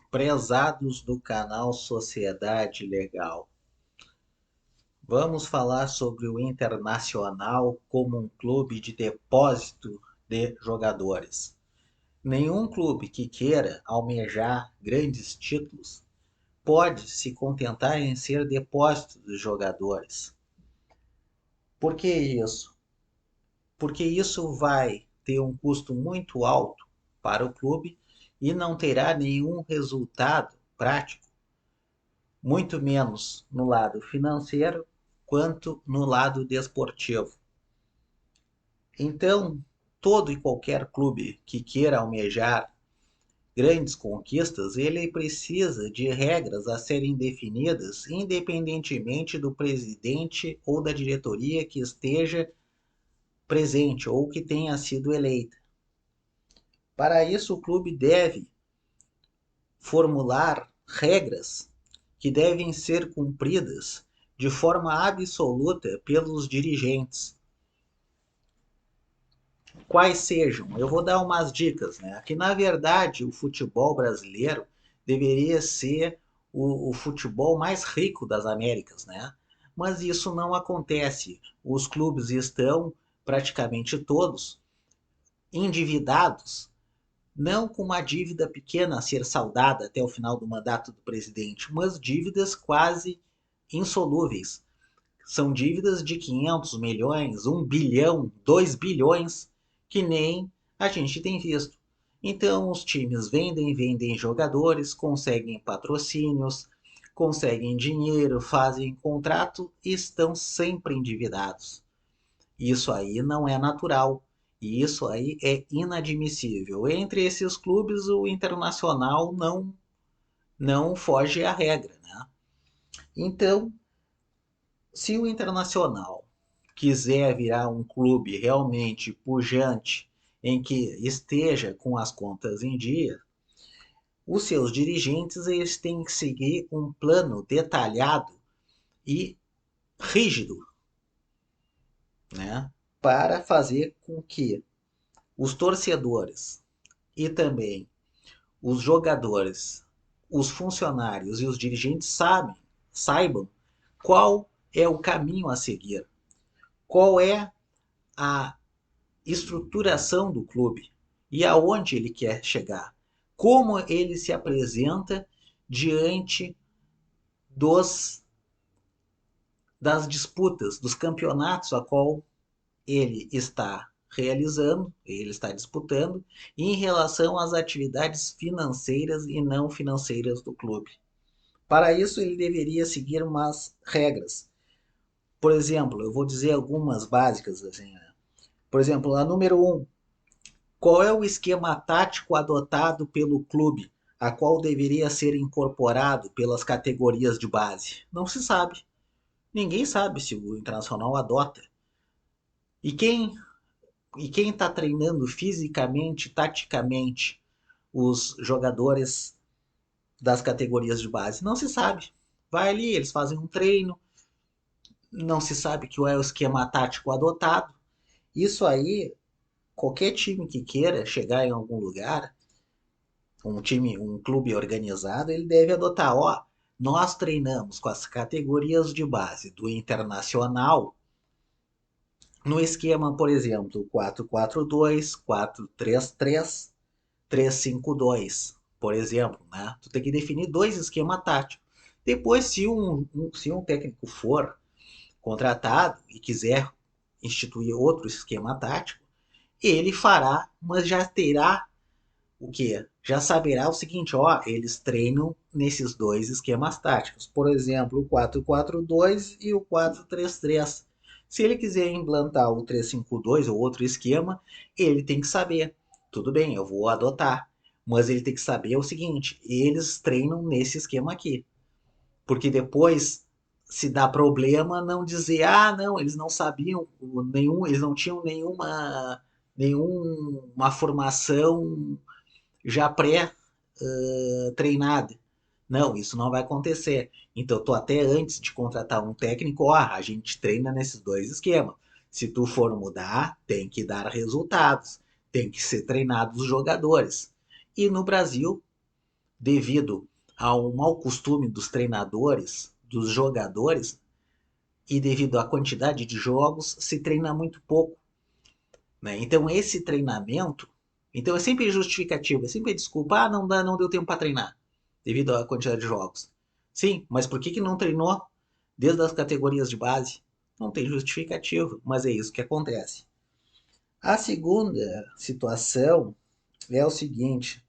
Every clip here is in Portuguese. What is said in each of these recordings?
Prezados do canal Sociedade Legal, vamos falar sobre o Internacional como um clube de depósito de jogadores. Nenhum clube que queira almejar grandes títulos pode se contentar em ser depósito de jogadores. Por que isso? Porque isso vai ter um custo muito alto para o clube e não terá nenhum resultado prático, muito menos no lado financeiro quanto no lado desportivo. Então, todo e qualquer clube que queira almejar grandes conquistas, ele precisa de regras a serem definidas, independentemente do presidente ou da diretoria que esteja presente ou que tenha sido eleita. Para isso, o clube deve formular regras que devem ser cumpridas de forma absoluta pelos dirigentes. Quais sejam? Eu vou dar umas dicas, né? Que na verdade o futebol brasileiro deveria ser o futebol mais rico das Américas, né? Mas isso não acontece. Os clubes estão praticamente todos endividados, não com uma dívida pequena a ser saldada até o final do mandato do presidente, mas dívidas quase insolúveis. São dívidas de 500 milhões, 1 bilhão, 2 bilhões, que nem a gente tem visto. Então, os times vendem jogadores, conseguem patrocínios, conseguem dinheiro, fazem contrato e estão sempre endividados. Isso aí não é natural. E isso aí é inadmissível. Entre esses clubes, o Internacional não foge à regra, né? Então, se o Internacional quiser virar um clube realmente pujante, em que esteja com as contas em dia, os seus dirigentes eles têm que seguir um plano detalhado e rígido, né, para fazer com que os torcedores e também os jogadores, os funcionários e os dirigentes saibam qual é o caminho a seguir, qual é a estruturação do clube e aonde ele quer chegar, como ele se apresenta diante dos das disputas, dos campeonatos a qual ele está realizando, ele está disputando, em relação às atividades financeiras e não financeiras do clube. Para isso, ele deveria seguir umas regras. Por exemplo, eu vou dizer algumas básicas assim. Né? Por exemplo, a número um, qual é o esquema tático adotado pelo clube, a qual deveria ser incorporado pelas categorias de base? Não se sabe. Ninguém sabe se o Internacional adota. E quem está treinando fisicamente, taticamente, os jogadores das categorias de base? Não se sabe. Vai ali, eles fazem um treino, não se sabe que é o esquema tático adotado. Isso aí, qualquer time que queira chegar em algum lugar, um clube organizado, ele deve adotar, ó, nós treinamos com as categorias de base do Internacional no esquema, por exemplo, 4-4-2, 4-3-3, 3-5-2, por exemplo, né? Tu tem que definir dois esquemas táticos. Depois, se um técnico for contratado e quiser instituir outro esquema tático, ele fará, mas já terá o que? Já saberá o seguinte, ó, eles treinam nesses dois esquemas táticos. Por exemplo, o 4-4-2 e o 4-3-3. Se ele quiser implantar o 3-5-2 ou outro esquema, ele tem que saber. Tudo bem, eu vou adotar. Mas ele tem que saber o seguinte, eles treinam nesse esquema aqui. Porque depois, se dá problema, não dizer, ah, não, eles não sabiam nenhum, eles não tinham nenhuma formação já pré-treinada. Não, isso não vai acontecer. Então, tu até antes de contratar um técnico, ó, a gente treina nesses dois esquemas. Se tu for mudar, tem que dar resultados. Tem que ser treinados os jogadores. E no Brasil, devido ao mau costume dos treinadores, dos jogadores, e devido à quantidade de jogos, se treina muito pouco, né? Então esse treinamento, então é sempre justificativo, é sempre desculpa, não deu tempo para treinar, devido à quantidade de jogos. Sim, mas por que não treinou desde as categorias de base? Não tem justificativo, mas é isso que acontece. A segunda situação é o seguinte: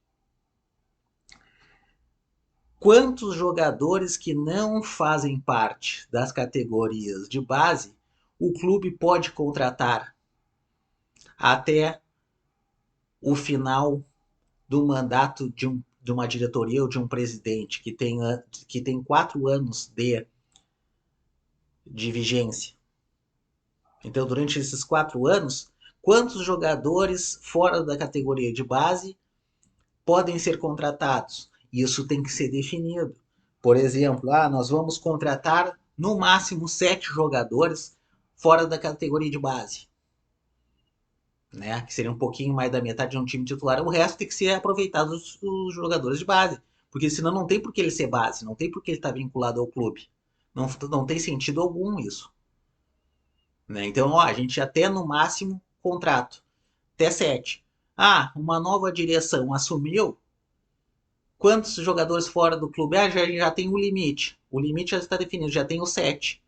quantos jogadores que não fazem parte das categorias de base o clube pode contratar até o final do mandato de uma diretoria ou de um presidente que tem 4 anos de vigência? Então, durante esses 4 anos, quantos jogadores fora da categoria de base podem ser contratados? Isso tem que ser definido. Por exemplo, nós vamos contratar no máximo 7 jogadores fora da categoria de base, né? Que seria um pouquinho mais da metade de um time titular. O resto tem que ser aproveitado os jogadores de base, porque senão não tem por que ele ser base, não tem por que ele estar vinculado ao clube. Não tem sentido algum isso. Né? Então, a gente até no máximo contrato, até 7. Uma nova direção assumiu. Quantos jogadores fora do clube? Já tem um limite. O limite já está definido, já tem os 7.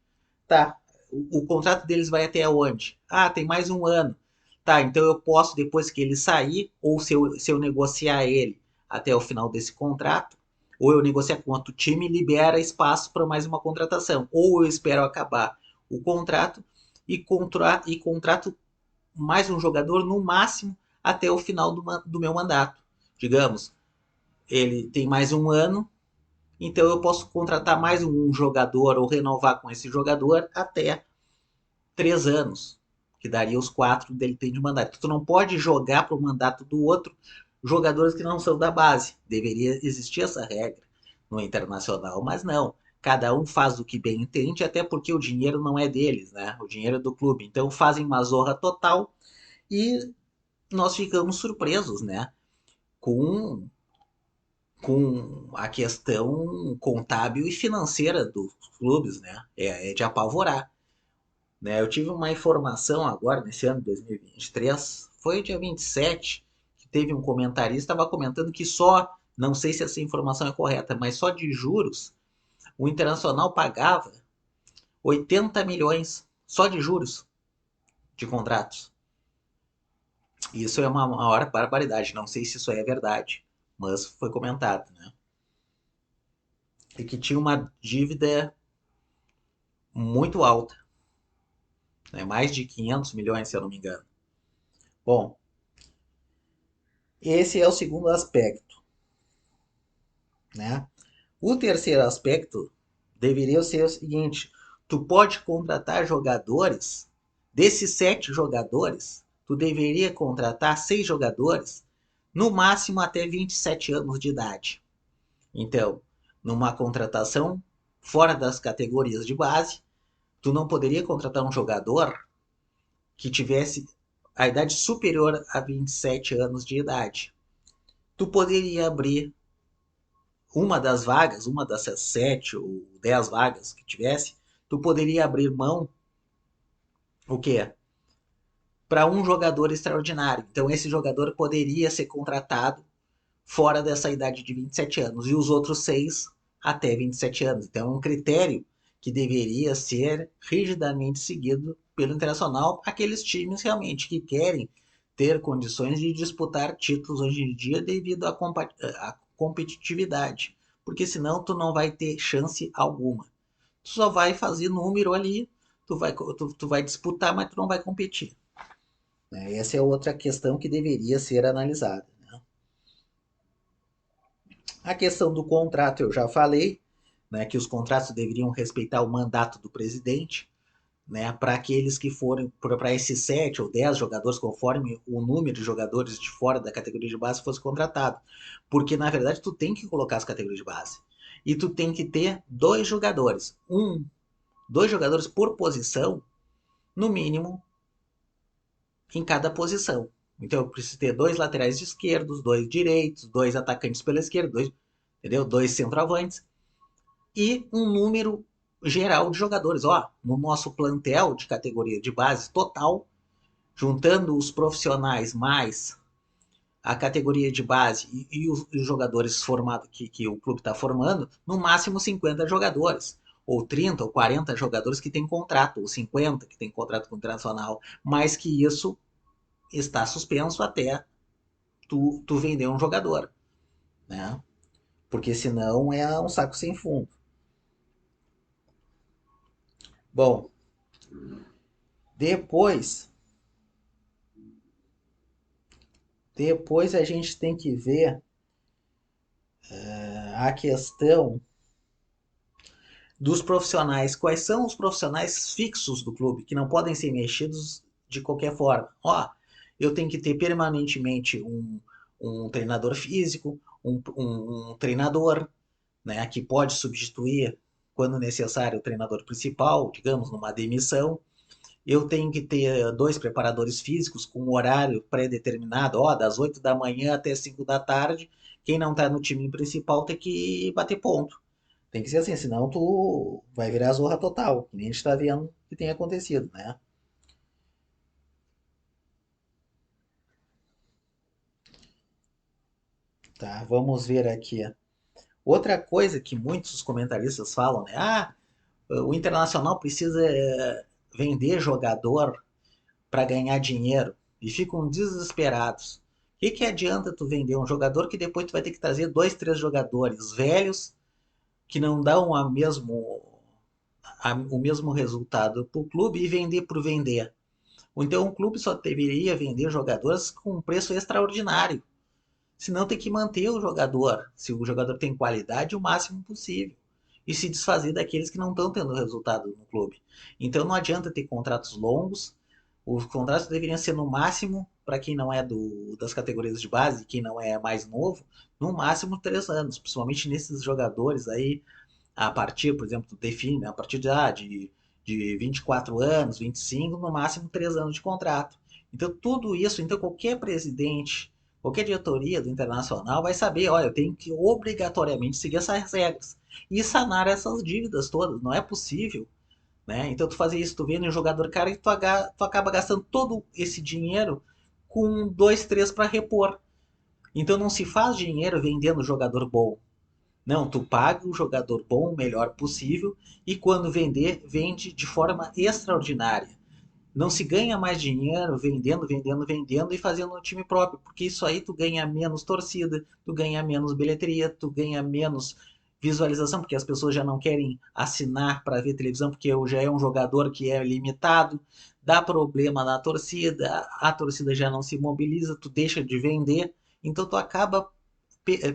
Tá. O contrato deles vai até onde? Tem mais um ano. Tá, então eu posso, depois que ele sair, ou se eu negociar ele até o final desse contrato, ou eu negociar com outro time, libera espaço para mais uma contratação. Ou eu espero acabar o contrato e contrato mais um jogador no máximo até o final do meu mandato. Digamos, ele tem mais um ano, então eu posso contratar mais um jogador ou renovar com esse jogador até 3 anos, que daria os 4 dele tem de mandato. Tu não pode jogar para o mandato do outro jogadores que não são da base. Deveria existir essa regra no internacional, mas não. Cada um faz o que bem entende, até porque o dinheiro não é deles, né? O dinheiro é do clube. Então fazem uma zorra total e nós ficamos surpresos, né? Com a questão contábil e financeira dos clubes, né? É de apavorar. Né? Eu tive uma informação agora, nesse ano de 2023, foi dia 27, que teve um comentarista, estava comentando que só, não sei se essa informação é correta, mas só de juros, o Internacional pagava 80 milhões, só de juros, de contratos. Isso é uma maior barbaridade, não sei se isso é verdade, mas foi comentado, né? E que tinha uma dívida muito alta, né? Mais de 500 milhões, se eu não me engano. Bom, esse é o segundo aspecto, né? O terceiro aspecto deveria ser o seguinte: tu pode contratar jogadores, desses 7 jogadores, tu deveria contratar 6 jogadores, no máximo até 27 anos de idade. Então, numa contratação fora das categorias de base, tu não poderia contratar um jogador que tivesse a idade superior a 27 anos de idade. Tu poderia abrir uma dessas 7 ou 10 vagas que tivesse, tu poderia abrir mão o quê? Para um jogador extraordinário. Então esse jogador poderia ser contratado fora dessa idade de 27 anos e os outros 6 até 27 anos. Então é um critério que deveria ser rigidamente seguido pelo Internacional, aqueles times realmente que querem ter condições de disputar títulos hoje em dia devido à competitividade, porque senão tu não vai ter chance alguma. Tu só vai fazer número ali, tu vai disputar, mas tu não vai competir. Né? Essa é outra questão que deveria ser analisada. Né? A questão do contrato eu já falei, né, que os contratos deveriam respeitar o mandato do presidente, né, para aqueles que forem, para esses 7 ou 10 jogadores, conforme o número de jogadores de fora da categoria de base fosse contratado. Porque, na verdade, tu tem que colocar as categorias de base. E tu tem que ter 2 jogadores. 2 jogadores por posição, no mínimo, em cada posição. Então eu preciso ter 2 laterais esquerdos, 2 direitos, 2 atacantes pela esquerda, entendeu? Dois centroavantes e um número geral de jogadores. Ó, no nosso plantel de categoria de base total, juntando os profissionais mais a categoria de base e os jogadores formados que o clube está formando, no máximo 50 jogadores, ou 30 ou 40 jogadores que têm contrato, ou 50 que têm contrato com o Internacional, mais que isso está suspenso até tu vender um jogador, né? Porque senão é um saco sem fundo. Bom, depois, depois a gente tem que ver a questão dos profissionais. Quais são os profissionais fixos do clube que não podem ser mexidos de qualquer forma? Ó, eu tenho que ter permanentemente um treinador físico, um treinador, né, que pode substituir quando necessário o treinador principal, digamos, numa demissão. Eu tenho que ter dois preparadores físicos com um horário pré-determinado, ó, das 8 da manhã até 5 da tarde. Quem não está no time principal tem que bater ponto. Tem que ser assim, senão tu vai virar zorra total, que nem a gente tá vendo que tem acontecido, né? Tá, vamos ver aqui. Outra coisa que muitos comentaristas falam, né? Ah, o Internacional precisa vender jogador para ganhar dinheiro e ficam desesperados. O que que adianta tu vender um jogador que depois tu vai ter que trazer dois, três jogadores velhos que não dão o mesmo resultado para o clube e vender por vender? Ou então o clube só deveria vender jogadores com um preço extraordinário. Senão tem que manter o jogador, se o jogador tem qualidade, o máximo possível. E se desfazer daqueles que não estão tendo resultado no clube. Então não adianta ter contratos longos. Os contratos deveriam ser no máximo, para quem não é das categorias de base, quem não é mais novo, no máximo 3 anos. Principalmente nesses jogadores aí, a partir, por exemplo, define, a partir de 24 anos, 25, no máximo 3 anos de contrato. Então, tudo isso, então qualquer presidente, qualquer diretoria do Internacional vai saber, olha, eu tenho que obrigatoriamente seguir essas regras e sanar essas dívidas todas. Não é possível, né? Então, tu fazer isso, tu vende um jogador caro e tu acaba gastando todo esse dinheiro com dois, três para repor. Então, não se faz dinheiro vendendo jogador bom. Não, tu paga o jogador bom o melhor possível e quando vender, vende de forma extraordinária. Não se ganha mais dinheiro vendendo, vendendo, vendendo e fazendo um time próprio, porque isso aí tu ganha menos torcida, tu ganha menos bilheteria, tu ganha menos visualização, porque as pessoas já não querem assinar para ver televisão, porque já é um jogador que é limitado, dá problema na torcida, a torcida já não se mobiliza, tu deixa de vender, então tu acaba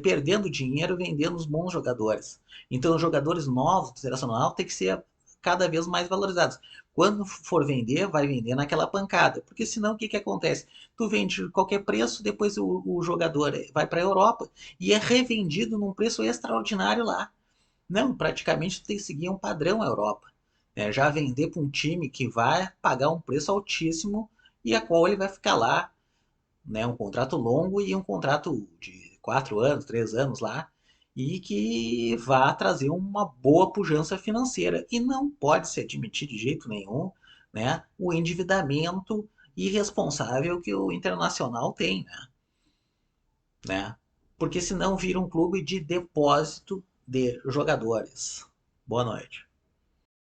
perdendo dinheiro vendendo os bons jogadores. Então, os jogadores novos do Internacional têm que ser cada vez mais valorizados. Quando for vender, vai vender naquela pancada. Porque senão o que, que acontece? Tu vende qualquer preço, depois o jogador vai para a Europa e é revendido num preço extraordinário lá. Não, praticamente tu tem que seguir um padrão Europa. Né? Já vender para um time que vai pagar um preço altíssimo e a qual ele vai ficar lá, né, um contrato longo e um contrato de 4 anos, 3 anos lá, e que vá trazer uma boa pujança financeira. E não pode se admitir de jeito nenhum, né, o endividamento irresponsável que o Internacional tem, né? Porque senão vira um clube de depósito de jogadores. Boa noite.